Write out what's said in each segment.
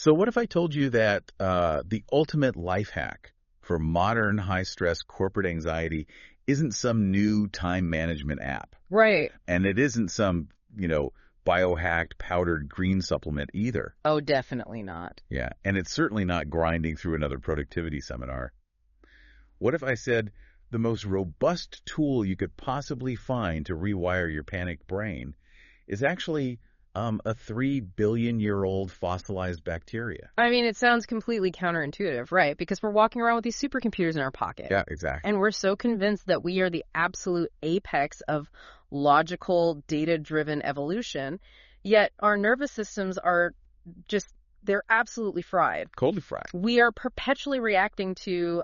So what if I told you that the ultimate life hack for modern high-stress corporate anxiety isn't some new time management app? Right. And it isn't some, biohacked powdered green supplement either. Oh, definitely not. Yeah, and it's certainly not grinding through another productivity seminar. What if I said the most robust tool you could possibly find to rewire your panicked brain is actually a 3 billion-year-old fossilized bacteria? I mean, it sounds completely counterintuitive, right? Because we're walking around with these supercomputers in our pocket. Yeah, exactly. And we're so convinced that we are the absolute apex of logical, data-driven evolution, yet our nervous systems are they're absolutely fried. Coldly fried. We are perpetually reacting to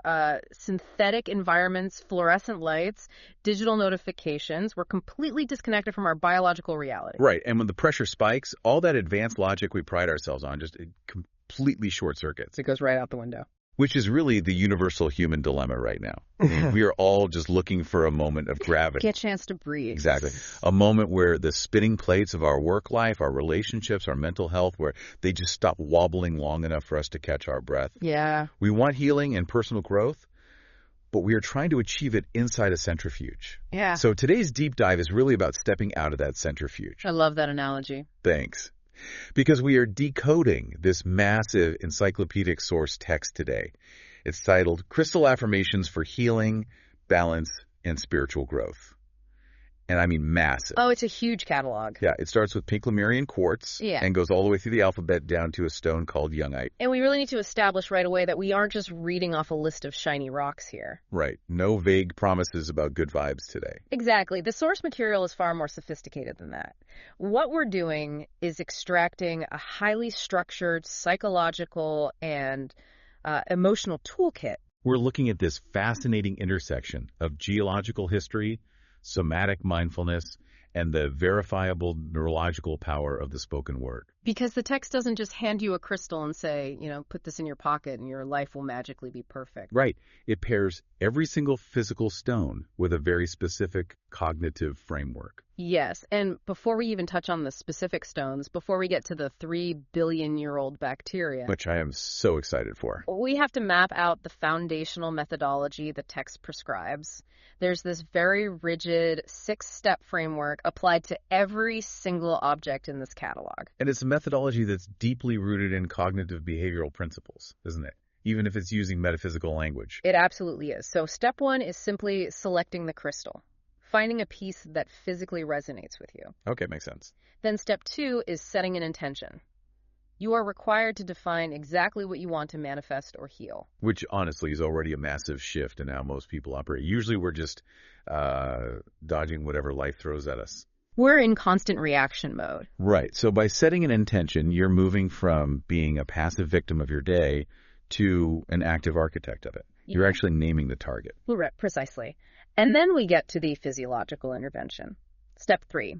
synthetic environments, fluorescent lights, digital notifications. We're completely disconnected from our biological reality. Right, and when the pressure spikes, all that advanced logic we pride ourselves on just completely short circuits. It goes right out the window. Which is really the universal human dilemma right now. I mean, we are all just looking for a moment of gravity. Get a chance to breathe. Exactly. A moment where the spinning plates of our work life, our relationships, our mental health, where they just stop wobbling long enough for us to catch our breath. Yeah. We want healing and personal growth, but we are trying to achieve it inside a centrifuge. Yeah. So today's deep dive is really about stepping out of that centrifuge. I love that analogy. Thanks. Because we are decoding this massive encyclopedic source text today. It's titled Crystal Affirmations for Healing, Balance, and Spiritual Growth. And I mean massive. Oh, it's a huge catalog. Yeah, it starts with pink Lemurian quartz and goes all the way through the alphabet down to a stone called Jungite. And we really need to establish right away that we aren't just reading off a list of shiny rocks here. Right. No vague promises about good vibes today. Exactly. The source material is far more sophisticated than that. What we're doing is extracting a highly structured psychological and emotional toolkit. We're looking at this fascinating intersection of geological history, somatic mindfulness, and the verifiable neurological power of the spoken word. Because the text doesn't just hand you a crystal and say, put this in your pocket and your life will magically be perfect. Right. It pairs every single physical stone with a very specific cognitive framework. Yes, and before we even touch on the specific stones, before we get to the 3 billion-year-old bacteria, which I am so excited for, we have to map out the foundational methodology the text prescribes. There's this very rigid 6-step framework applied to every single object in this catalog. And it's a methodology that's deeply rooted in cognitive behavioral principles, isn't it? Even if it's using metaphysical language. It absolutely is. So step 1 is simply selecting the crystal, finding a piece that physically resonates with you. Okay, makes sense. Then step 2 is setting an intention. You are required to define exactly what you want to manifest or heal. Which, honestly, is already a massive shift in how most people operate. Usually we're just dodging whatever life throws at us. We're in constant reaction mode. Right. So by setting an intention, you're moving from being a passive victim of your day to an active architect of it. Yeah. You're actually naming the target. Right, precisely. And then we get to the physiological intervention. Step 3.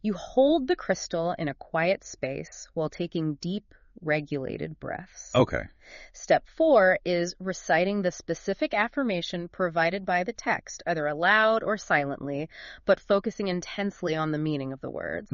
You hold the crystal in a quiet space while taking deep, regulated breaths. Okay. Step 4 is reciting the specific affirmation provided by the text, either aloud or silently, but focusing intensely on the meaning of the words.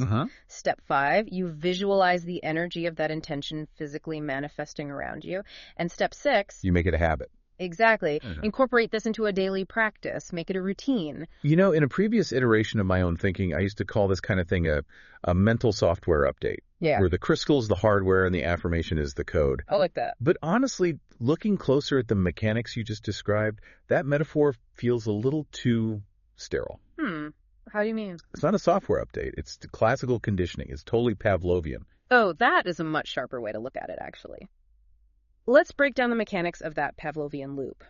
Step 5, you visualize the energy of that intention physically manifesting around you. And step 6, you make it a habit. Exactly. Incorporate this into a daily practice. Make it a routine. In a previous iteration of my own thinking, I used to call this kind of thing a mental software update. Yeah. Where the crystal is the hardware and the affirmation is the code. I like that. But honestly, looking closer at the mechanics you just described, that metaphor feels a little too sterile. How do you mean? It's not a software update. It's classical conditioning. It's totally Pavlovian. Oh, that is a much sharper way to look at it, actually. Let's break down the mechanics of that Pavlovian loop.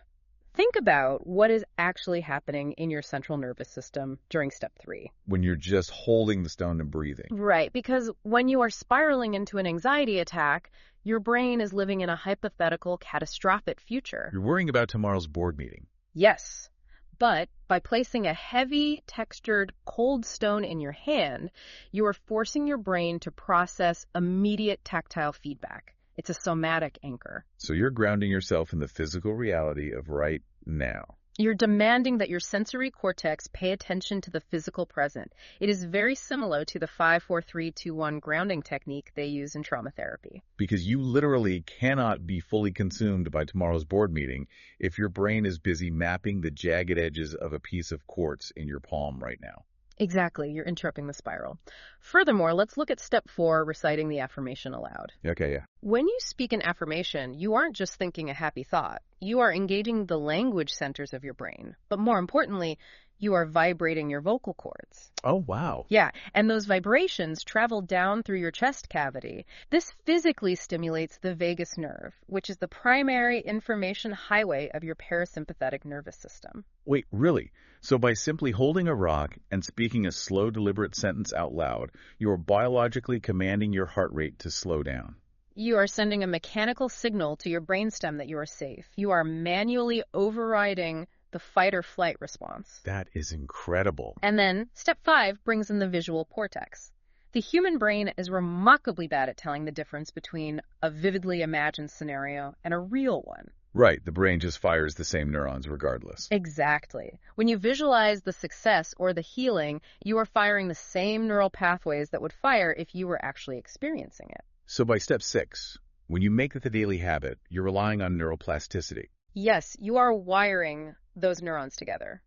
Think about what is actually happening in your central nervous system during step 3. When you're just holding the stone and breathing. Right, because when you are spiraling into an anxiety attack, your brain is living in a hypothetical catastrophic future. You're worrying about tomorrow's board meeting. Yes, but by placing a heavy, textured, cold stone in your hand, you are forcing your brain to process immediate tactile feedback. It's a somatic anchor. So you're grounding yourself in the physical reality of right now. You're demanding that your sensory cortex pay attention to the physical present. It is very similar to the 5-4-3-2-1 grounding technique they use in trauma therapy. Because you literally cannot be fully consumed by tomorrow's board meeting if your brain is busy mapping the jagged edges of a piece of quartz in your palm right now. Exactly. You're interrupting the spiral. Furthermore, let's look at step 4, reciting the affirmation aloud. Okay, yeah. When you speak an affirmation, you aren't just thinking a happy thought. You are engaging the language centers of your brain. But more importantly, you are vibrating your vocal cords. Oh, wow. Yeah, and those vibrations travel down through your chest cavity. This physically stimulates the vagus nerve, which is the primary information highway of your parasympathetic nervous system. Wait, really? So by simply holding a rock and speaking a slow, deliberate sentence out loud, you are biologically commanding your heart rate to slow down. You are sending a mechanical signal to your brainstem that you are safe. You are manually overriding the fight or flight response. That is incredible. And then step 5 brings in the visual cortex. The human brain is remarkably bad at telling the difference between a vividly imagined scenario and a real one. Right, the brain just fires the same neurons regardless. Exactly. When you visualize the success or the healing, you are firing the same neural pathways that would fire if you were actually experiencing it. So by step 6, when you make it a daily habit, you're relying on neuroplasticity. Yes, you are wiring those neurons together.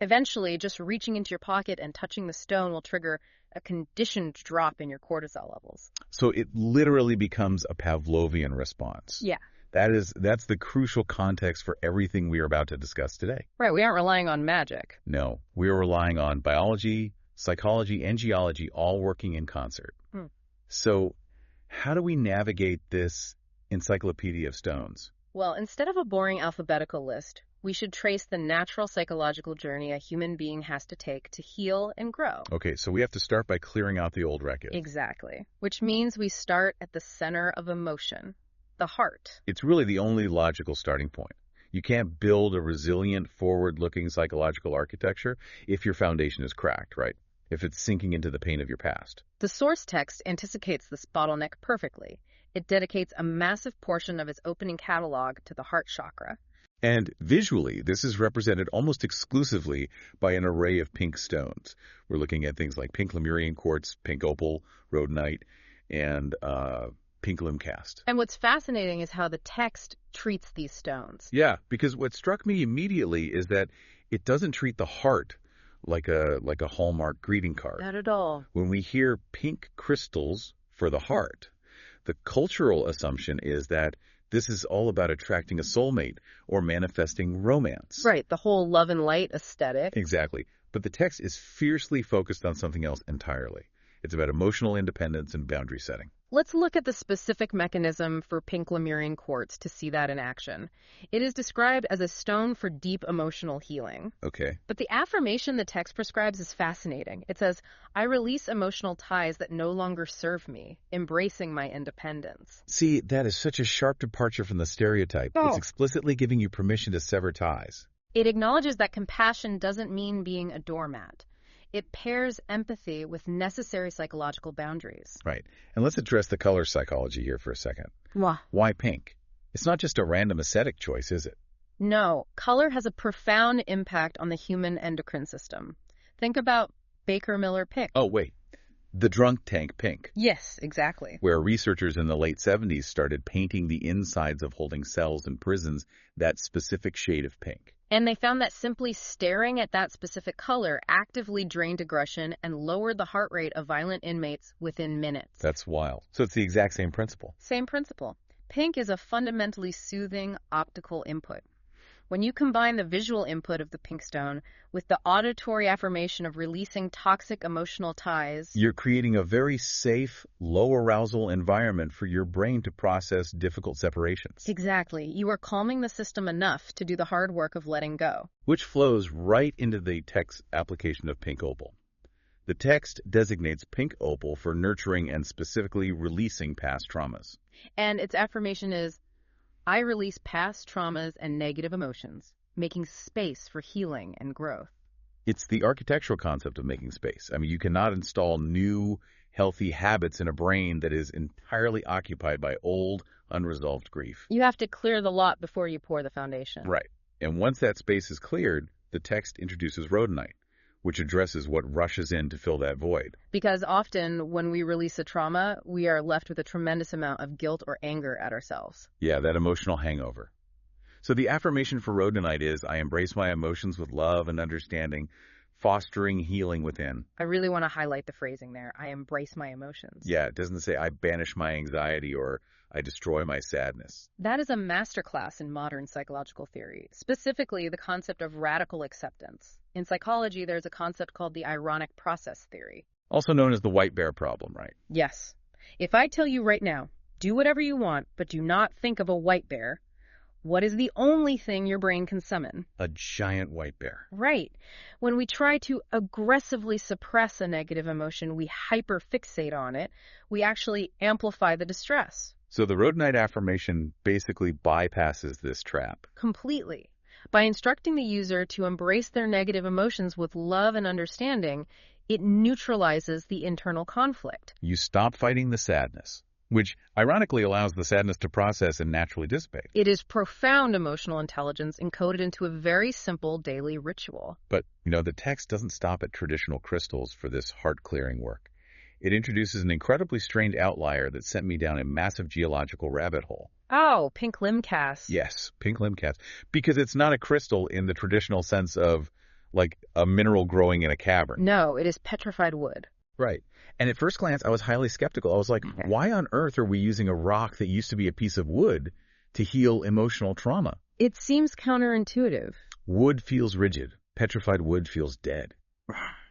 Eventually, just reaching into your pocket and touching the stone will trigger a conditioned drop in your cortisol levels. So it literally becomes a Pavlovian response. Yeah. That's the crucial context for everything we are about to discuss today. Right, we aren't relying on magic. No, we are relying on biology, psychology, and geology all working in concert. So how do we navigate this encyclopedia of stones? Well, instead of a boring alphabetical list, we should trace the natural psychological journey a human being has to take to heal and grow. Okay, so we have to start by clearing out the old wreckage. Exactly. Which means we start at the center of emotion, the heart. It's really the only logical starting point. You can't build a resilient, forward-looking psychological architecture if your foundation is cracked, right? If it's sinking into the pain of your past. The source text anticipates this bottleneck perfectly. It dedicates a massive portion of its opening catalog to the heart chakra. And visually, this is represented almost exclusively by an array of pink stones. We're looking at things like pink Lemurian quartz, pink opal, rhodonite, and pink limcast. And what's fascinating is how the text treats these stones. Yeah, because what struck me immediately is that it doesn't treat the heart like a Hallmark greeting card. Not at all. When we hear pink crystals for the heart, the cultural assumption is that this is all about attracting a soulmate or manifesting romance. Right, the whole love and light aesthetic. Exactly. But the text is fiercely focused on something else entirely. It's about emotional independence and boundary setting. Let's look at the specific mechanism for pink Lemurian quartz to see that in action. It is described as a stone for deep emotional healing. Okay. But the affirmation the text prescribes is fascinating. It says, I release emotional ties that no longer serve me, embracing my independence. See, that is such a sharp departure from the stereotype. Oh. It's explicitly giving you permission to sever ties. It acknowledges that compassion doesn't mean being a doormat. It pairs empathy with necessary psychological boundaries. Right. And let's address the color psychology here for a second. Why pink? It's not just a random aesthetic choice, is it? No. Color has a profound impact on the human endocrine system. Think about Baker Miller pink. Oh, wait. The drunk tank pink. Yes, exactly. Where researchers in the late 70s started painting the insides of holding cells in prisons that specific shade of pink. And they found that simply staring at that specific color actively drained aggression and lowered the heart rate of violent inmates within minutes. That's wild. So it's the exact same principle. Same principle. Pink is a fundamentally soothing optical input. When you combine the visual input of the pink stone with the auditory affirmation of releasing toxic emotional ties, you're creating a very safe, low arousal environment for your brain to process difficult separations. Exactly. You are calming the system enough to do the hard work of letting go. Which flows right into the text application of pink opal. The text designates pink opal for nurturing and specifically releasing past traumas. And its affirmation is, I release past traumas and negative emotions, making space for healing and growth. It's the architectural concept of making space. I mean, you cannot install new, healthy habits in a brain that is entirely occupied by old, unresolved grief. You have to clear the lot before you pour the foundation. Right. And once that space is cleared, the text introduces rhodonite, which addresses what rushes in to fill that void. Because often when we release a trauma, we are left with a tremendous amount of guilt or anger at ourselves. Yeah, that emotional hangover. So the affirmation for rhodonite is, I embrace my emotions with love and understanding, fostering healing within. I really want to highlight the phrasing there. I embrace my emotions. Yeah, it doesn't say I banish my anxiety or I destroy my sadness. That is a masterclass in modern psychological theory, specifically the concept of radical acceptance. In psychology, there's a concept called the ironic process theory. Also known as the white bear problem, right? Yes. If I tell you right now, do whatever you want, but do not think of a white bear, what is the only thing your brain can summon? A giant white bear. Right. When we try to aggressively suppress a negative emotion, we hyperfixate on it. We actually amplify the distress. So the rhodonite affirmation basically bypasses this trap. Completely. By instructing the user to embrace their negative emotions with love and understanding, it neutralizes the internal conflict. You stop fighting the sadness, which ironically allows the sadness to process and naturally dissipate. It is profound emotional intelligence encoded into a very simple daily ritual. But, the text doesn't stop at traditional crystals for this heart-clearing work. It introduces an incredibly strange outlier that sent me down a massive geological rabbit hole. Oh, pink limcast. Yes, pink limcast. Because it's not a crystal in the traditional sense of, like, a mineral growing in a cavern. No, it is petrified wood. Right. And at first glance, I was highly skeptical. I was like, why on earth are we using a rock that used to be a piece of wood to heal emotional trauma? It seems counterintuitive. Wood feels rigid. Petrified wood feels dead.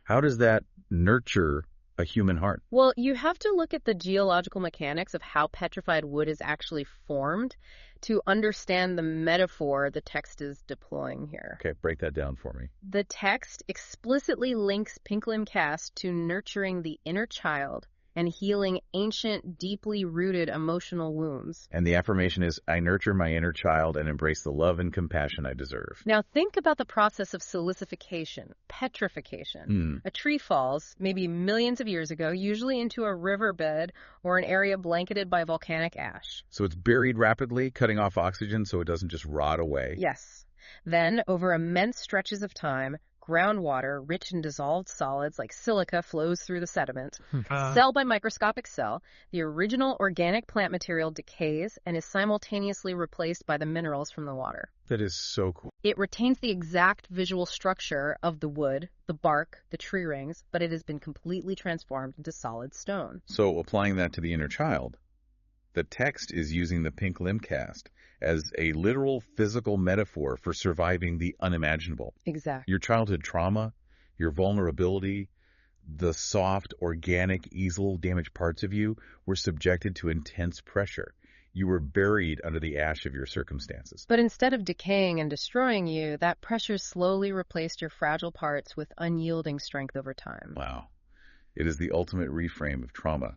How does that nurture a human heart? Well, you have to look at the geological mechanics of how petrified wood is actually formed to understand the metaphor the text is deploying here. Okay, break that down for me. The text explicitly links pink limcast to nurturing the inner child and healing ancient, deeply rooted emotional wounds. And the affirmation is, I nurture my inner child and embrace the love and compassion I deserve. Now think about the process of silicification, petrification. A tree falls, maybe millions of years ago, usually into a riverbed or an area blanketed by volcanic ash. So it's buried rapidly, cutting off oxygen so it doesn't just rot away. Yes. Then, over immense stretches of time, groundwater, rich in dissolved solids like silica, flows through the sediment. Cell by microscopic cell, the original organic plant material decays and is simultaneously replaced by the minerals from the water. That is so cool. It retains the exact visual structure of the wood, the bark, the tree rings, but it has been completely transformed into solid stone. So applying that to the inner child, the text is using the pink limcast as a literal physical metaphor for surviving the unimaginable. Exactly. Your childhood trauma, your vulnerability, the soft, organic, easily damaged parts of you were subjected to intense pressure. You were buried under the ash of your circumstances. But instead of decaying and destroying you, that pressure slowly replaced your fragile parts with unyielding strength over time. Wow. It is the ultimate reframe of trauma.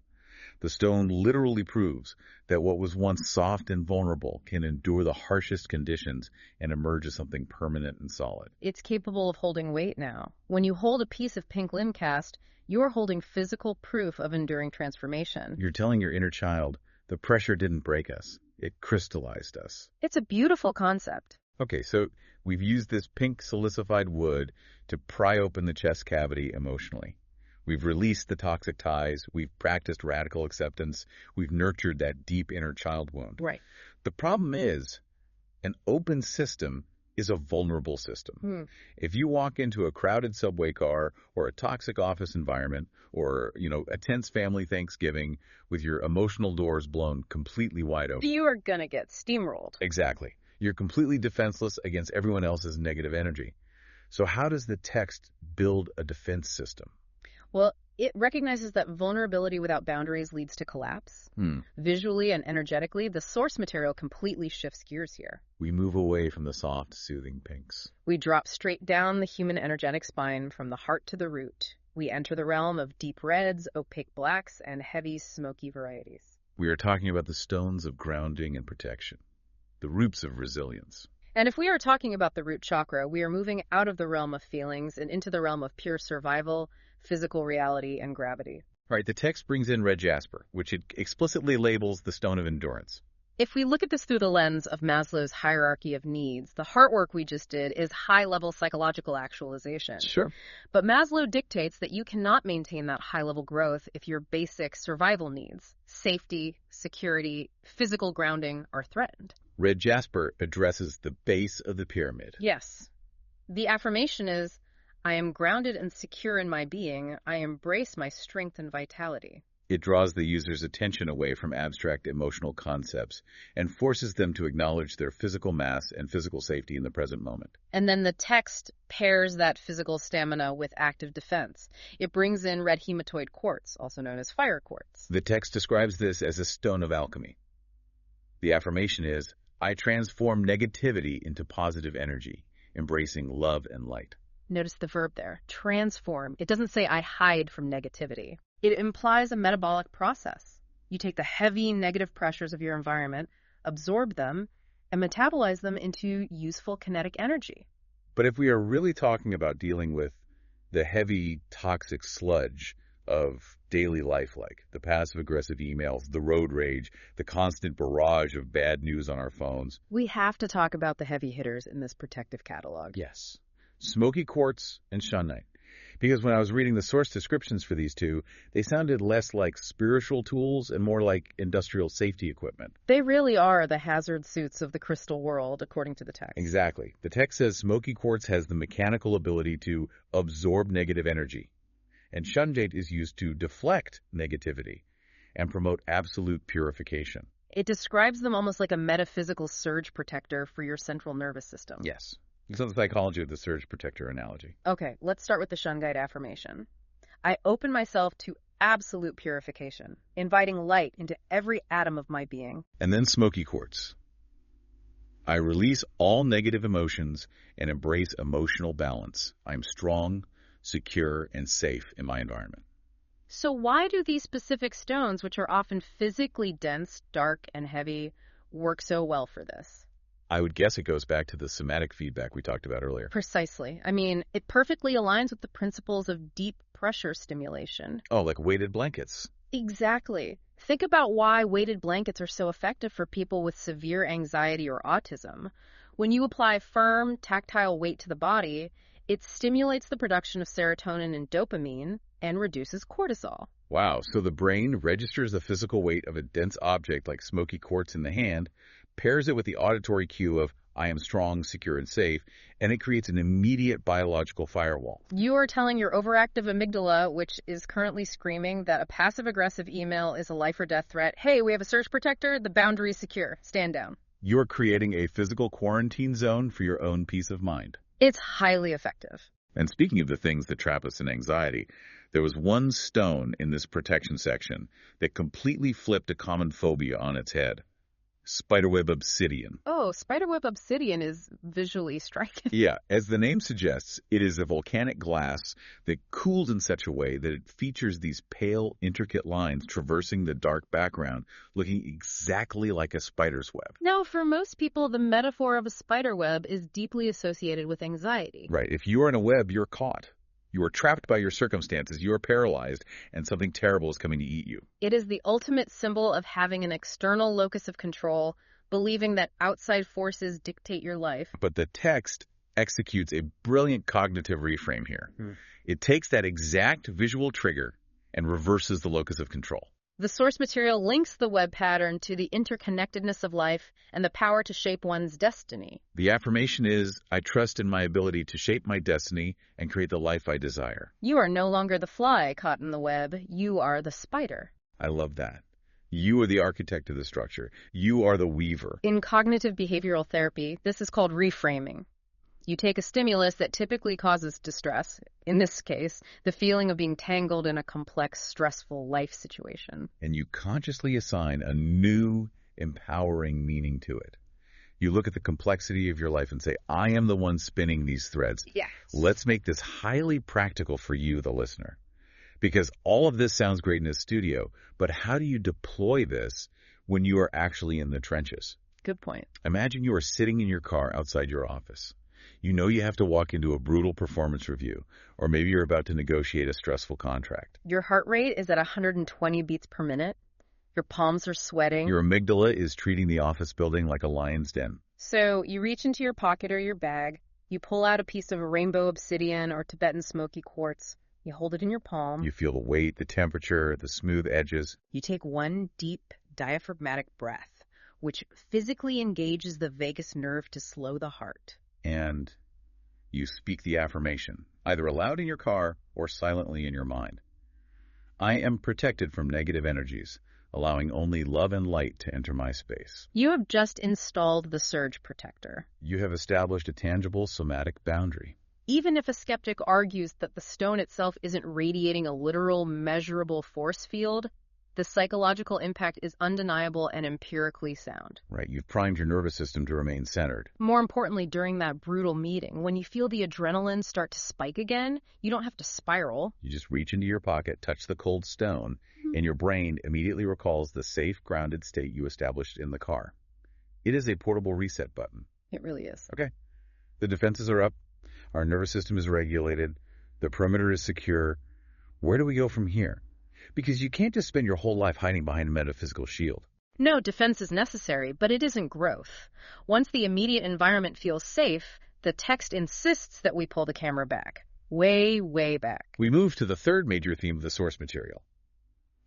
The stone literally proves that what was once soft and vulnerable can endure the harshest conditions and emerge as something permanent and solid. It's capable of holding weight now. When you hold a piece of pink limcast, you're holding physical proof of enduring transformation. You're telling your inner child, the pressure didn't break us. It crystallized us. It's a beautiful concept. Okay, so we've used this pink silicified wood to pry open the chest cavity emotionally. We've released the toxic ties. We've practiced radical acceptance. We've nurtured that deep inner child wound. Right. The problem is, an open system is a vulnerable system. If you walk into a crowded subway car or a toxic office environment or, a tense family Thanksgiving with your emotional doors blown completely wide open, You are gonna get steamrolled. Exactly. You're completely defenseless against everyone else's negative energy. So how does the text build a defense system? Well, it recognizes that vulnerability without boundaries leads to collapse. Visually and energetically, the source material completely shifts gears here. We move away from the soft, soothing pinks. We drop straight down the human energetic spine from the heart to the root. We enter the realm of deep reds, opaque blacks, and heavy, smoky varieties. We are talking about the stones of grounding and protection, the roots of resilience. And if we are talking about the root chakra, we are moving out of the realm of feelings and into the realm of pure survival, physical reality, and gravity. All right, the text brings in red jasper, which it explicitly labels the stone of endurance. If we look at this through the lens of Maslow's hierarchy of needs, the heart work we just did is high-level psychological actualization. Sure. But Maslow dictates that you cannot maintain that high-level growth if your basic survival needs, safety, security, physical grounding, are threatened. Red Jasper addresses the base of the pyramid. Yes. The affirmation is, I am grounded and secure in my being. I embrace my strength and vitality. It draws the user's attention away from abstract emotional concepts and forces them to acknowledge their physical mass and physical safety in the present moment. And then the text pairs that physical stamina with active defense. It brings in red hematoid quartz, also known as fire quartz. The text describes this as a stone of alchemy. The affirmation is, I transform negativity into positive energy, embracing love and light. Notice the verb there, transform. It doesn't say I hide from negativity. It implies a metabolic process. You take the heavy negative pressures of your environment, absorb them, and metabolize them into useful kinetic energy. But if we are really talking about dealing with the heavy, toxic sludge of daily life, like the passive-aggressive emails, the road rage, the constant barrage of bad news on our phones, we have to talk about the heavy hitters in this protective catalog. Yes. Smoky quartz and shungite. Because when I was reading the source descriptions for these two, they sounded less like spiritual tools and more like industrial safety equipment. They really are the hazard suits of the crystal world, according to the text. Exactly. The text says smoky quartz has the mechanical ability to absorb negative energy, and shungite is used to deflect negativity and promote absolute purification. It describes them almost like a metaphysical surge protector for your central nervous system. Yes. It's the psychology of the surge protector analogy. Okay, let's start with the shungite affirmation. I open myself to absolute purification, inviting light into every atom of my being. And then smoky quartz. I release all negative emotions and embrace emotional balance. I'm strong, secure, and safe in my environment. So why do these specific stones, which are often physically dense, dark, and heavy, work so well for this? I would guess it goes back to the somatic feedback we talked about earlier. Precisely. I mean, it perfectly aligns with the principles of deep pressure stimulation. Oh, like weighted blankets. Exactly. Think about why weighted blankets are so effective for people with severe anxiety or autism. When you apply firm, tactile weight to the body, it stimulates the production of serotonin and dopamine and reduces cortisol. Wow, so the brain registers the physical weight of a dense object like smoky quartz in the hand, pairs it with the auditory cue of, I am strong, secure, and safe, and it creates an immediate biological firewall. You are telling your overactive amygdala, which is currently screaming that a passive-aggressive email is a life or death threat, hey, we have a surge protector, the boundary is secure, stand down. You're creating a physical quarantine zone for your own peace of mind. It's highly effective. And speaking of the things that trap us in anxiety, there was one stone in this protection section that completely flipped a common phobia on its head. Spiderweb obsidian. Oh, spiderweb obsidian is visually striking. Yeah, as the name suggests, it is a volcanic glass that cooled in such a way that it features these pale, intricate lines traversing the dark background, looking exactly like a spider's web. Now, for most people, the metaphor of a spider web is deeply associated with anxiety. Right. If you are in a web, you're caught. You are trapped by your circumstances, you are paralyzed, and something terrible is coming to eat you. It is the ultimate symbol of having an external locus of control, believing that outside forces dictate your life. But the text executes a brilliant cognitive reframe here. It takes that exact visual trigger and reverses the locus of control. The source material links the web pattern to the interconnectedness of life and the power to shape one's destiny. The affirmation is, I trust in my ability to shape my destiny and create the life I desire. You are no longer the fly caught in the web. You are the spider. I love that. You are the architect of the structure. You are the weaver. In cognitive behavioral therapy, this is called reframing. You take a stimulus that typically causes distress, in this case, the feeling of being tangled in a complex, stressful life situation. And you consciously assign a new, empowering meaning to it. You look at the complexity of your life and say, I am the one spinning these threads. Yes. Let's make this highly practical for you, the listener. Because all of this sounds great in a studio, but how do you deploy this when you are actually in the trenches? Good point. Imagine you are sitting in your car outside your office. You know you have to walk into a brutal performance review, or maybe you're about to negotiate a stressful contract. Your heart rate is at 120 beats per minute. Your palms are sweating. Your amygdala is treating the office building like a lion's den. So you reach into your pocket or your bag. You pull out a piece of rainbow obsidian or Tibetan smoky quartz. You hold it in your palm. You feel the weight, the temperature, the smooth edges. You take one deep diaphragmatic breath, which physically engages the vagus nerve to slow the heart. And you speak the affirmation, either aloud in your car or silently in your mind. I am protected from negative energies, allowing only love and light to enter my space. You have just installed the surge protector. You have established a tangible somatic boundary. Even if a skeptic argues that the stone itself isn't radiating a literal, measurable force field, the psychological impact is undeniable and empirically sound. Right, you've primed your nervous system to remain centered. More importantly, during that brutal meeting, when you feel the adrenaline start to spike again, you don't have to spiral. You just reach into your pocket, touch the cold stone, and your brain immediately recalls the safe, grounded state you established in the car. It is a portable reset button. It really is. Okay. The defenses are up. Our nervous system is regulated. The perimeter is secure. Where do we go from here? Because you can't just spend your whole life hiding behind a metaphysical shield. No, defense is necessary, but it isn't growth. Once the immediate environment feels safe, the text insists that we pull the camera back. Way, way back. We move to the third major theme of the source material: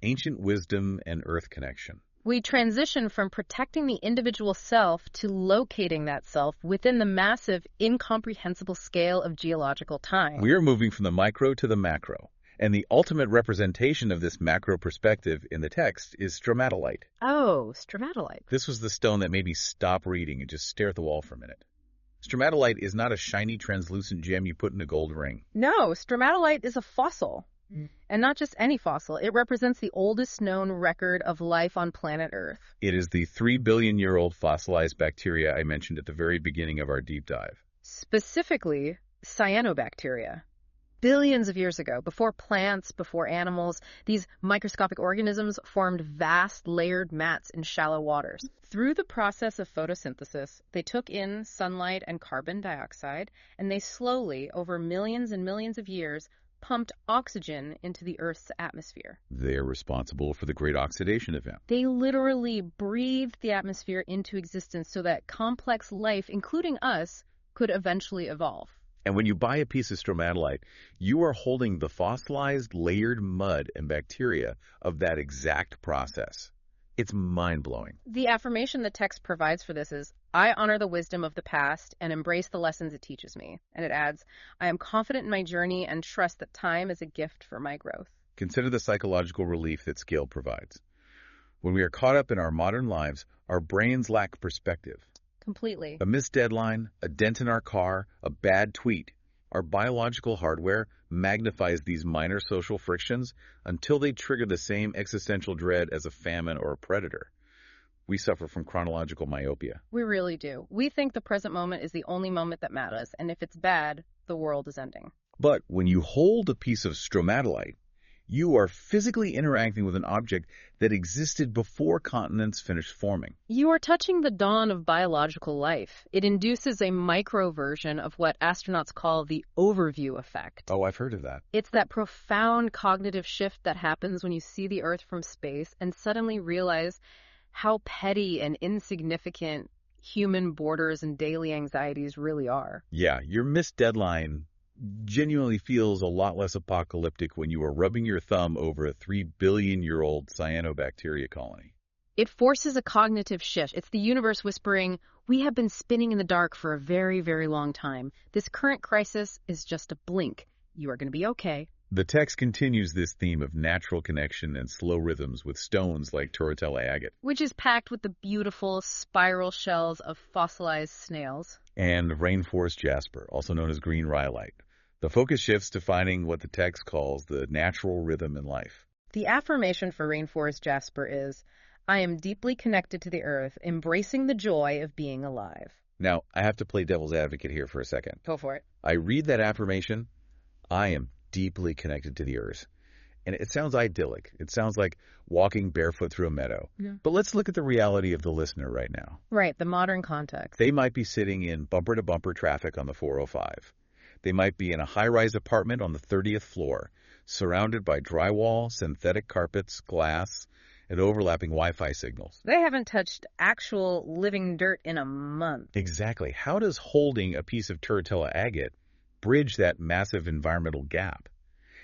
ancient wisdom and earth connection. We transition from protecting the individual self to locating that self within the massive, incomprehensible scale of geological time. We are moving from the micro to the macro, and the ultimate representation of this macro perspective in the text is stromatolite. Oh, stromatolite. This was the stone that made me stop reading and just stare at the wall for a minute. Stromatolite is not a shiny, translucent gem you put in a gold ring. No, stromatolite is a fossil. And not just any fossil. It represents the oldest known record of life on planet Earth. It is the 3-billion-year-old fossilized bacteria I mentioned at the very beginning of our deep dive. Specifically, cyanobacteria. Billions of years ago, before plants, before animals, these microscopic organisms formed vast layered mats in shallow waters. Through the process of photosynthesis, they took in sunlight and carbon dioxide, and they slowly, over millions and millions of years, pumped oxygen into the Earth's atmosphere. They are responsible for the Great Oxidation Event. They literally breathed the atmosphere into existence so that complex life, including us, could eventually evolve. And when you buy a piece of stromatolite, you are holding the fossilized layered mud and bacteria of that exact process. It's mind-blowing. The affirmation the text provides for this is, I honor the wisdom of the past and embrace the lessons it teaches me. And it adds, I am confident in my journey and trust that time is a gift for my growth. Consider the psychological relief that scale provides. When we are caught up in our modern lives, our brains lack perspective. Completely. A missed deadline, a dent in our car, a bad tweet. Our biological hardware magnifies these minor social frictions until they trigger the same existential dread as a famine or a predator. We suffer from chronological myopia. We really do. We think the present moment is the only moment that matters, and if it's bad, the world is ending. But when you hold a piece of stromatolite, you are physically interacting with an object that existed before continents finished forming. You are touching the dawn of biological life. It induces a micro version of what astronauts call the overview effect. Oh, I've heard of that. It's that profound cognitive shift that happens when you see the Earth from space and suddenly realize how petty and insignificant human borders and daily anxieties really are. Yeah, your missed deadline genuinely feels a lot less apocalyptic when you are rubbing your thumb over a 3-billion-year-old cyanobacteria colony. It forces a cognitive shift. It's the universe whispering, we have been spinning in the dark for a very, very long time. This current crisis is just a blink. You are going to be okay. The text continues this theme of natural connection and slow rhythms with stones like Turritella agate, which is packed with the beautiful spiral shells of fossilized snails, and rainforest jasper, also known as green rhyolite. The focus shifts to finding what the text calls the natural rhythm in life. The affirmation for rainforest jasper is, I am deeply connected to the earth, embracing the joy of being alive. Now, I have to play devil's advocate here for a second. Go for it. I read that affirmation, I am deeply connected to the earth. And it sounds idyllic. It sounds like walking barefoot through a meadow. Yeah. But let's look at the reality of the listener right now. Right, the modern context. They might be sitting in bumper-to-bumper traffic on the 405. They might be in a high-rise apartment on the 30th floor, surrounded by drywall, synthetic carpets, glass, and overlapping Wi-Fi signals. They haven't touched actual living dirt in a month. Exactly. How does holding a piece of Turritella agate bridge that massive environmental gap?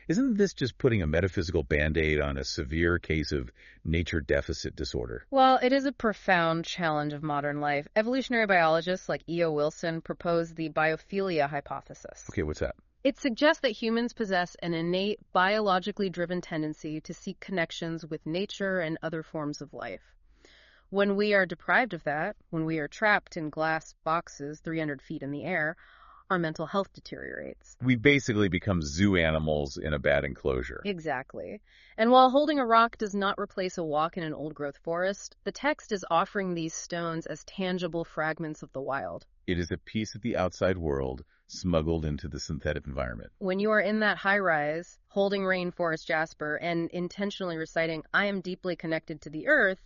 Isn't this just putting a metaphysical Band-Aid on a severe case of nature deficit disorder? Well, it is a profound challenge of modern life. Evolutionary biologists like E.O. Wilson propose the biophilia hypothesis. Okay, what's that? It suggests that humans possess an innate, biologically driven tendency to seek connections with nature and other forms of life. When we are deprived of that, when we are trapped in glass boxes 300 feet in the air, our mental health deteriorates. We basically become zoo animals in a bad enclosure. Exactly. And while holding a rock does not replace a walk in an old-growth forest, the text is offering these stones as tangible fragments of the wild. It is a piece of the outside world smuggled into the synthetic environment. When you are in that high-rise, holding rainforest jasper and intentionally reciting, "I am deeply connected to the earth,"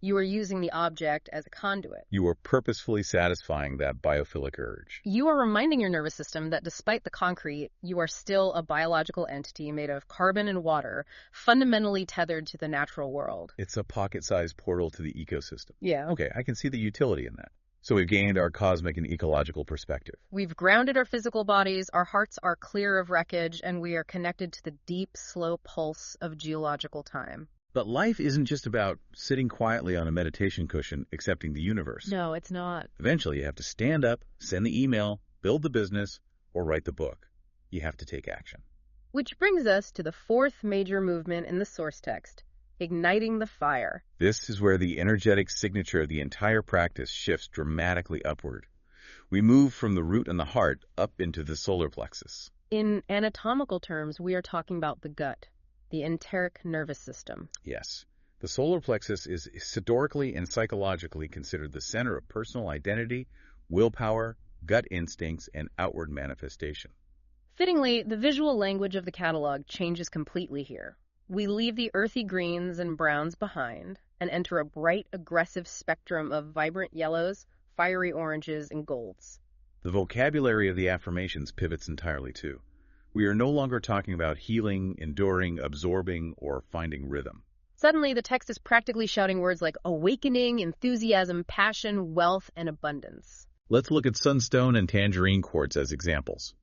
you are using the object as a conduit. You are purposefully satisfying that biophilic urge. You are reminding your nervous system that despite the concrete, you are still a biological entity made of carbon and water, fundamentally tethered to the natural world. It's a pocket-sized portal to the ecosystem. Yeah. Okay, I can see the utility in that. So we've gained our cosmic and ecological perspective. We've grounded our physical bodies, our hearts are clear of wreckage, and we are connected to the deep, slow pulse of geological time. But life isn't just about sitting quietly on a meditation cushion accepting the universe. No, it's not. Eventually, you have to stand up, send the email, build the business, or write the book. You have to take action. Which brings us to the fourth major movement in the source text, igniting the fire. This is where the energetic signature of the entire practice shifts dramatically upward. We move from the root and the heart up into the solar plexus. In anatomical terms, we are talking about the gut, the enteric nervous system. Yes. The solar plexus is historically and psychologically considered the center of personal identity, willpower, gut instincts, and outward manifestation. Fittingly, the visual language of the catalog changes completely here. We leave the earthy greens and browns behind and enter a bright, aggressive spectrum of vibrant yellows, fiery oranges, and golds. The vocabulary of the affirmations pivots entirely too. We are no longer talking about healing, enduring, absorbing, or finding rhythm. Suddenly, the text is practically shouting words like awakening, enthusiasm, passion, wealth, and abundance. Let's look at sunstone and tangerine quartz as examples.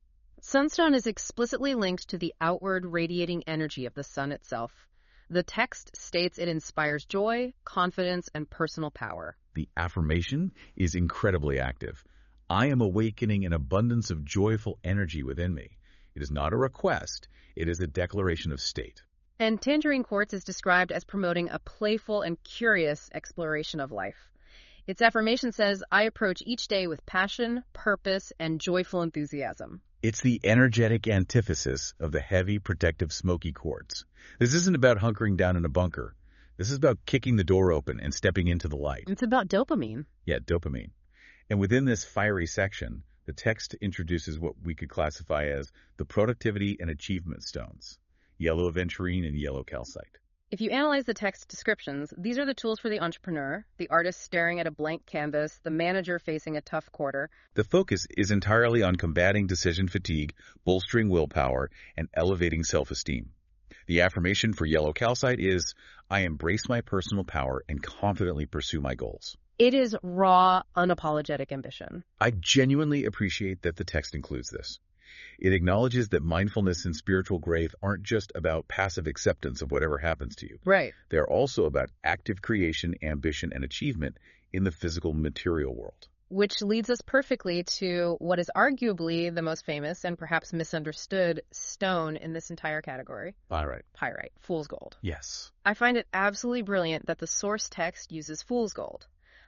Sunstone is explicitly linked to the outward radiating energy of the sun itself. The text states it inspires joy, confidence, and personal power. The affirmation is incredibly active. I am awakening an abundance of joyful energy within me. It is not a request, it is a declaration of state. And tangerine quartz is described as promoting a playful and curious exploration of life. Its affirmation says, I approach each day with passion, purpose, and joyful enthusiasm. It's the energetic antithesis of the heavy, protective, smoky quartz. This isn't about hunkering down in a bunker. This is about kicking the door open and stepping into the light. It's about dopamine. Yeah, dopamine. And within this fiery section, the text introduces what we could classify as the productivity and achievement stones, yellow aventurine and yellow calcite. If you analyze the text descriptions, these are the tools for the entrepreneur, the artist staring at a blank canvas, the manager facing a tough quarter. The focus is entirely on combating decision fatigue, bolstering willpower, and elevating self-esteem. The affirmation for yellow calcite is, I embrace my personal power and confidently pursue my goals. It is raw, unapologetic ambition. I genuinely appreciate that the text includes this. It acknowledges that mindfulness and spiritual growth aren't just about passive acceptance of whatever happens to you. Right. They're also about active creation, ambition, and achievement in the physical material world. Which leads us perfectly to what is arguably the most famous and perhaps misunderstood stone in this entire category. Pyrite. Pyrite, fool's gold. Yes. I find it absolutely brilliant that the source text uses fool's gold,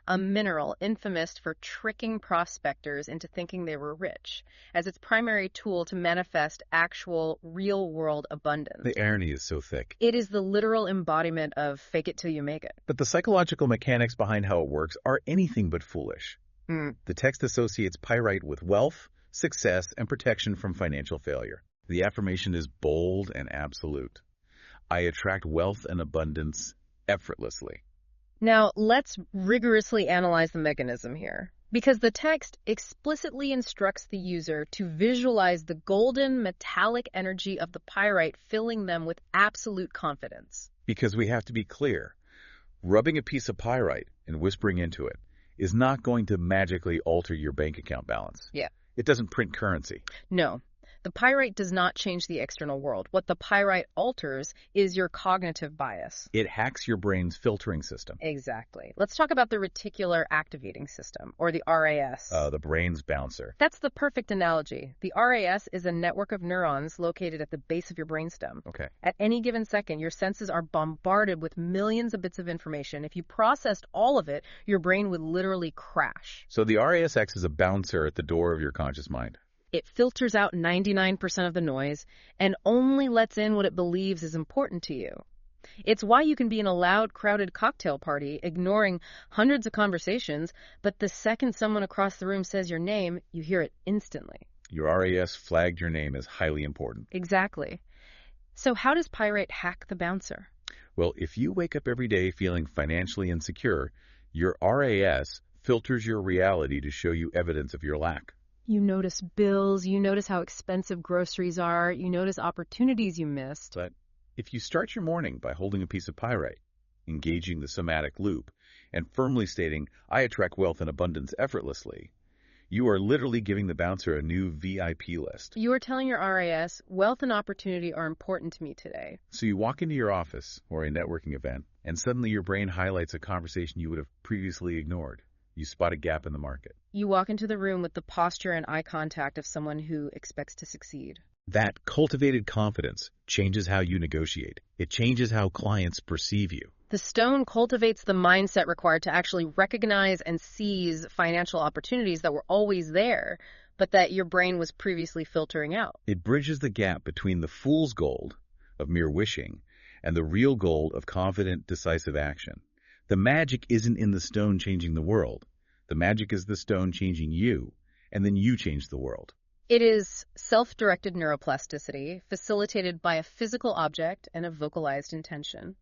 a mineral infamous for tricking prospectors into thinking they were rich, as its primary tool to manifest actual, real-world abundance. The irony is so thick. It is the literal embodiment of fake it till you make it. But the psychological mechanics behind how it works are anything but foolish. The text associates pyrite with wealth, success, and protection from financial failure. The affirmation is bold and absolute. I attract wealth and abundance effortlessly. Now, let's rigorously analyze the mechanism here, because the text explicitly instructs the user to visualize the golden metallic energy of the pyrite filling them with absolute confidence. Because we have to be clear, Rubbing a piece of pyrite and whispering into it is not going to magically alter your bank account balance. Yeah. It doesn't print currency. No. The pyrite does not change the external world. What the pyrite alters is your cognitive bias. It hacks your brain's filtering system. Exactly. Let's talk about the reticular activating system, or the RAS. The brain's bouncer. That's the perfect analogy. The RAS is a network of neurons located at the base of your brainstem. Okay. At any given second, your senses are bombarded with millions of bits of information. If you processed all of it, your brain would literally crash. So the RAS acts as a bouncer at the door of your conscious mind. It filters out 99% of the noise and only lets in what it believes is important to you. It's why you can be in a loud, crowded cocktail party, ignoring hundreds of conversations, but the second someone across the room says your name, you hear it instantly. Your RAS flagged your name as highly important. Exactly. So how does pyrite hack the bouncer? Well, if you wake up every day feeling financially insecure, your RAS filters your reality to show you evidence of your lack. You notice bills, you notice how expensive groceries are, you notice opportunities you missed. But if you start your morning by holding a piece of pyrite, engaging the somatic loop, and firmly stating, I attract wealth and abundance effortlessly, you are literally giving the bouncer a new VIP list. You are telling your RAS, wealth and opportunity are important to me today. So you walk into your office or a networking event, and suddenly your brain highlights a conversation you would have previously ignored. You spot a gap in the market. You walk into the room with the posture and eye contact of someone who expects to succeed. That cultivated confidence changes how you negotiate. It changes how clients perceive you. The stone cultivates the mindset required to actually recognize and seize financial opportunities that were always there, but that your brain was previously filtering out. It bridges the gap between the fool's gold of mere wishing and the real gold of confident, decisive action. The magic isn't in the stone changing the world. The magic is the stone changing you, and then you change the world. It is self-directed neuroplasticity, facilitated by a physical object and a vocalized intention.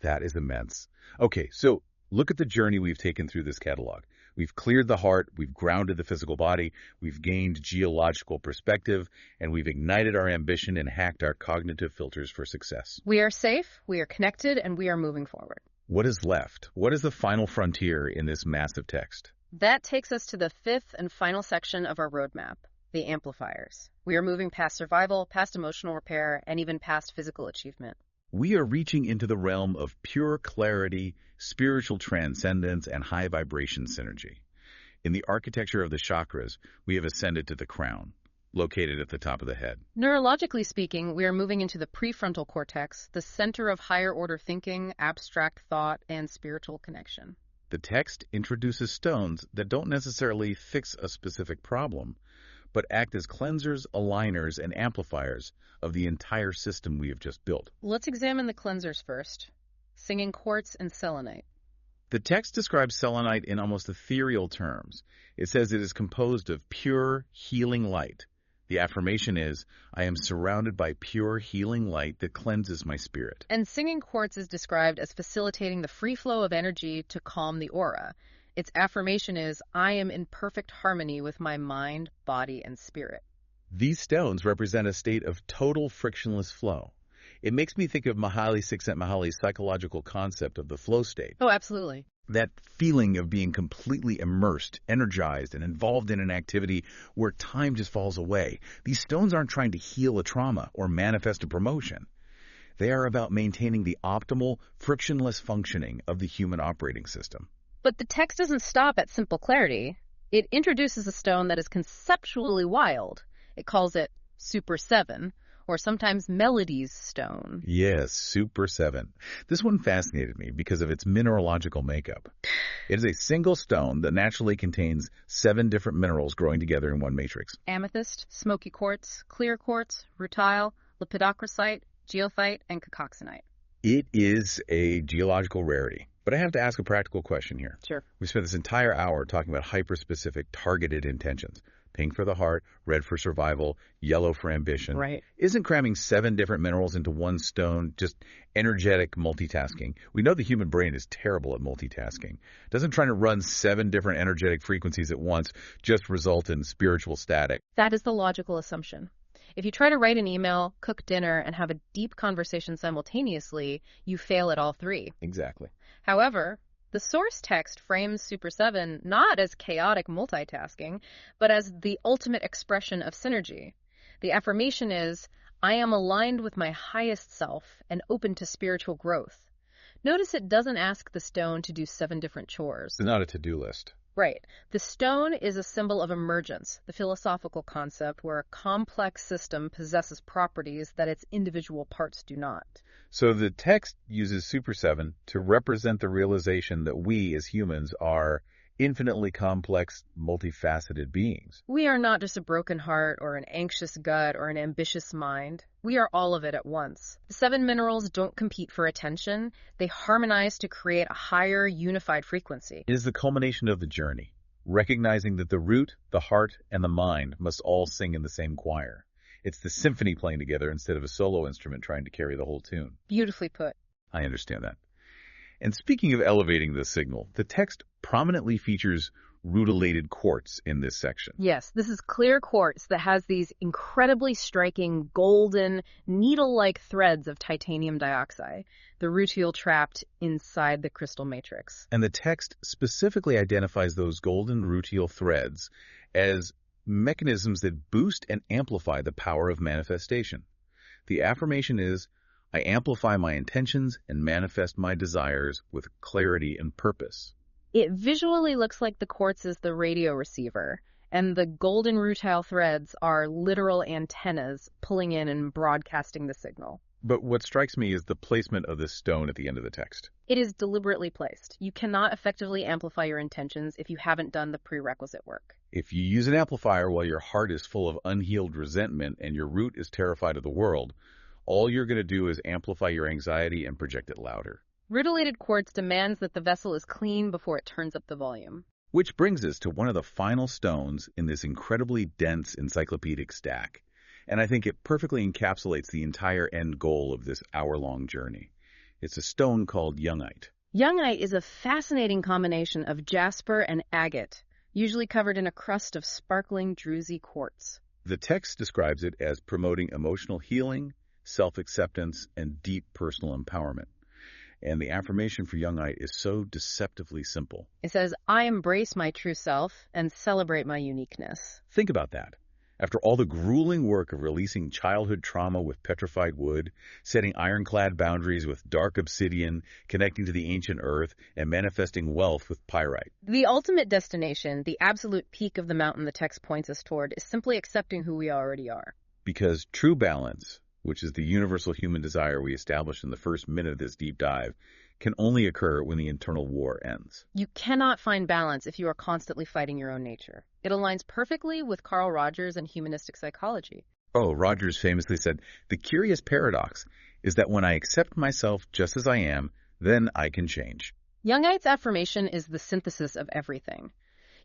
That is immense. Okay, so look at the journey we've taken through this catalog. We've cleared the heart, we've grounded the physical body, we've gained geological perspective, and we've ignited our ambition and hacked our cognitive filters for success. We are safe, we are connected, and we are moving forward. What is left? What is the final frontier in this massive text? That takes us to the fifth and final section of our roadmap, the amplifiers. We are moving past survival, past emotional repair, and even past physical achievement. We are reaching into the realm of pure clarity, spiritual transcendence, and high vibration synergy. In the architecture of the chakras, we have ascended to the crown, located at the top of the head. Neurologically speaking, we are moving into the prefrontal cortex, the center of higher order thinking, abstract thought, and spiritual connection. The text introduces stones that don't necessarily fix a specific problem, but act as cleansers, aligners, and amplifiers of the entire system we have just built. Let's examine the cleansers first. Singing quartz and selenite. The text describes selenite in almost ethereal terms. It says it is composed of pure, healing light. The affirmation is, I am surrounded by pure, healing light that cleanses my spirit. And singing quartz is described as facilitating the free flow of energy to calm the aura. Its affirmation is, I am in perfect harmony with my mind, body, and spirit. These stones represent a state of total frictionless flow. It makes me think of Mihaly Csikszentmihalyi's psychological concept of the flow state. Oh, absolutely. That feeling of being completely immersed, energized, and involved in an activity where time just falls away. These stones aren't trying to heal a trauma or manifest a promotion. They are about maintaining the optimal, frictionless functioning of the human operating system. But the text doesn't stop at simple clarity. It introduces a stone that is conceptually wild. It calls it Super 7, or sometimes Melody's stone. Yes, Super 7. This one fascinated me because of its mineralogical makeup. It is a single stone that naturally contains 7 different minerals growing together in one matrix. Amethyst, smoky quartz, clear quartz, rutile, lepidocrosite, geophite, and cacoxenite. It is a geological rarity. But I have to ask a practical question here. Sure. We spent this entire hour talking about hyper-specific, targeted intentions. Pink for the heart, red for survival, yellow for ambition. Right. Isn't cramming 7 different minerals into one stone just energetic multitasking? We know the human brain is terrible at multitasking. Doesn't trying to run 7 different energetic frequencies at once just result in spiritual static? That is the logical assumption. If you try to write an email, cook dinner, and have a deep conversation simultaneously, you fail at all three. Exactly. However, the source text frames Super 7 not as chaotic multitasking, but as the ultimate expression of synergy. The affirmation is, I am aligned with my highest self and open to spiritual growth. Notice it doesn't ask the stone to do 7 different chores. It's not a to-do list. Right. The stone is a symbol of emergence, the philosophical concept where a complex system possesses properties that its individual parts do not. So the text uses Super 7 to represent the realization that we as humans are infinitely complex, multifaceted beings. We are not just a broken heart or an anxious gut or an ambitious mind. We are all of it at once. The 7 minerals don't compete for attention. They harmonize to create a higher, unified frequency. It is the culmination of the journey, recognizing that the root, the heart, and the mind must all sing in the same choir. It's the symphony playing together instead of a solo instrument trying to carry the whole tune. Beautifully put. I understand that. And speaking of elevating the signal, the text prominently features rutilated quartz in this section. Yes, this is clear quartz that has these incredibly striking golden, needle-like threads of titanium dioxide, the rutile trapped inside the crystal matrix. And the text specifically identifies those golden rutile threads as mechanisms that boost and amplify the power of manifestation. The affirmation is, I amplify my intentions and manifest my desires with clarity and purpose. It visually looks like the quartz is the radio receiver, and the golden rutile threads are literal antennas pulling in and broadcasting the signal. But what strikes me is the placement of this stone at the end of the text. It is deliberately placed. You cannot effectively amplify your intentions if you haven't done the prerequisite work. If you use an amplifier while your heart is full of unhealed resentment and your root is terrified of the world, all you're going to do is amplify your anxiety and project it louder. Rutilated quartz demands that the vessel is clean before it turns up the volume. Which brings us to one of the final stones in this incredibly dense encyclopedic stack. And I think it perfectly encapsulates the entire end goal of this hour-long journey. It's a stone called youngite. Youngite is a fascinating combination of jasper and agate, usually covered in a crust of sparkling druzy quartz. The text describes it as promoting emotional healing, self-acceptance, and deep personal empowerment. And the affirmation for youngite is so deceptively simple. It says, I embrace my true self and celebrate my uniqueness. Think about that. After all the grueling work of releasing childhood trauma with petrified wood, setting ironclad boundaries with dark obsidian, connecting to the ancient earth, and manifesting wealth with pyrite. The ultimate destination, the absolute peak of the mountain the text points us toward, is simply accepting who we already are. Because true balance, which is the universal human desire we established in the first minute of this deep dive, can only occur when the internal war ends. You cannot find balance if you are constantly fighting your own nature. It aligns perfectly with Carl Rogers and humanistic psychology. Oh, Rogers famously said, the curious paradox is that when I accept myself just as I am, then I can change. Youngite's affirmation is the synthesis of everything.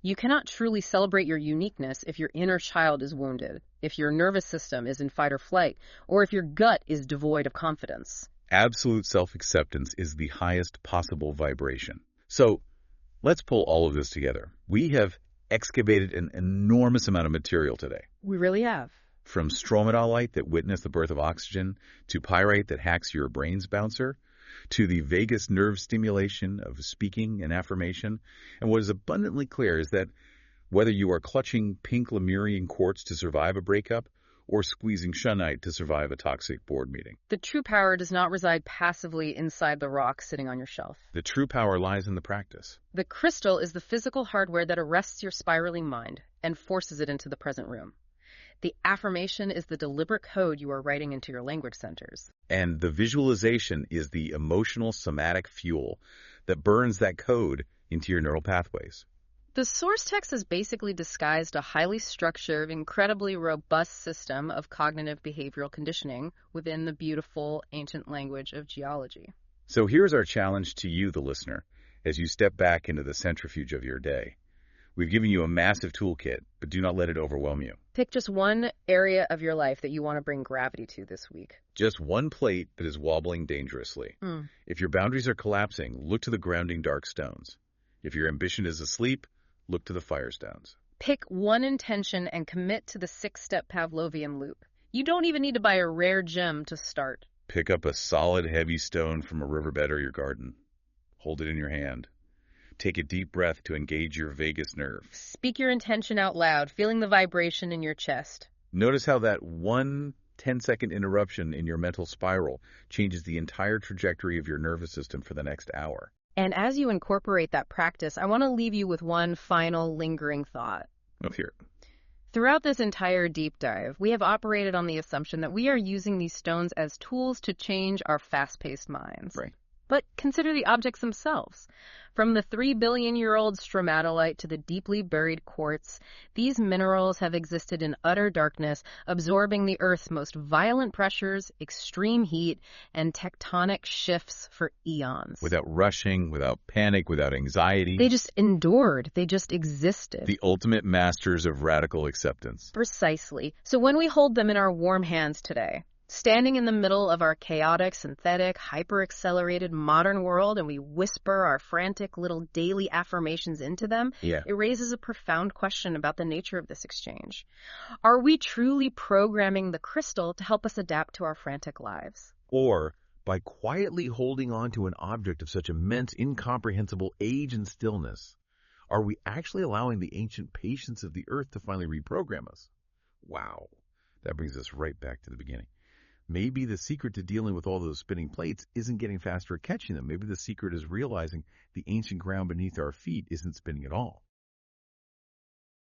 You cannot truly celebrate your uniqueness if your inner child is wounded, if your nervous system is in fight or flight, or if your gut is devoid of confidence. Absolute self-acceptance is the highest possible vibration. So, let's pull all of this together. We have excavated an enormous amount of material today. We really have. From stromatolite that witnessed the birth of oxygen, to pyrite that hacks your brain's bouncer, to the vagus nerve stimulation of speaking and affirmation. And what is abundantly clear is that whether you are clutching pink Lemurian quartz to survive a breakup, or squeezing shunite to survive a toxic board meeting. The true power does not reside passively inside the rock sitting on your shelf. The true power lies in the practice. The crystal is the physical hardware that arrests your spiraling mind and forces it into the present room. The affirmation is the deliberate code you are writing into your language centers. And the visualization is the emotional somatic fuel that burns that code into your neural pathways. The source text has basically disguised a highly structured, incredibly robust system of cognitive behavioral conditioning within the beautiful ancient language of geology. So here's our challenge to you, the listener, as you step back into the centrifuge of your day. We've given you a massive toolkit, but do not let it overwhelm you. Pick just one area of your life that you want to bring gravity to this week. Just one plate that is wobbling dangerously. If your boundaries are collapsing, look to the grounding dark stones. If your ambition is asleep, look to the fire stones. Pick one intention and commit to the 6-step Pavlovian loop. You don't even need to buy a rare gem to start. Pick up a solid, heavy stone from a riverbed or your garden. Hold it in your hand. Take a deep breath to engage your vagus nerve. Speak your intention out loud, feeling the vibration in your chest. Notice how that 1 10-second interruption in your mental spiral changes the entire trajectory of your nervous system for the next hour. And as you incorporate that practice, I want to leave you with one final lingering thought. Let's hear it. Throughout this entire deep dive, we have operated on the assumption that we are using these stones as tools to change our fast-paced minds. Right. But consider the objects themselves. From the 3-billion-year-old stromatolite to the deeply buried quartz, these minerals have existed in utter darkness, absorbing the Earth's most violent pressures, extreme heat, and tectonic shifts for eons. Without rushing, without panic, without anxiety. They just endured. They just existed. The ultimate masters of radical acceptance. Precisely. So when we hold them in our warm hands today, standing in the middle of our chaotic, synthetic, hyper-accelerated modern world, and we whisper our frantic little daily affirmations into them, it raises a profound question about the nature of this exchange. Are we truly programming the crystal to help us adapt to our frantic lives? Or, by quietly holding on to an object of such immense, incomprehensible age and stillness, are we actually allowing the ancient patience of the earth to finally reprogram us? Wow, that brings us right back to the beginning. Maybe the secret to dealing with all those spinning plates isn't getting faster at catching them. Maybe the secret is realizing the ancient ground beneath our feet isn't spinning at all.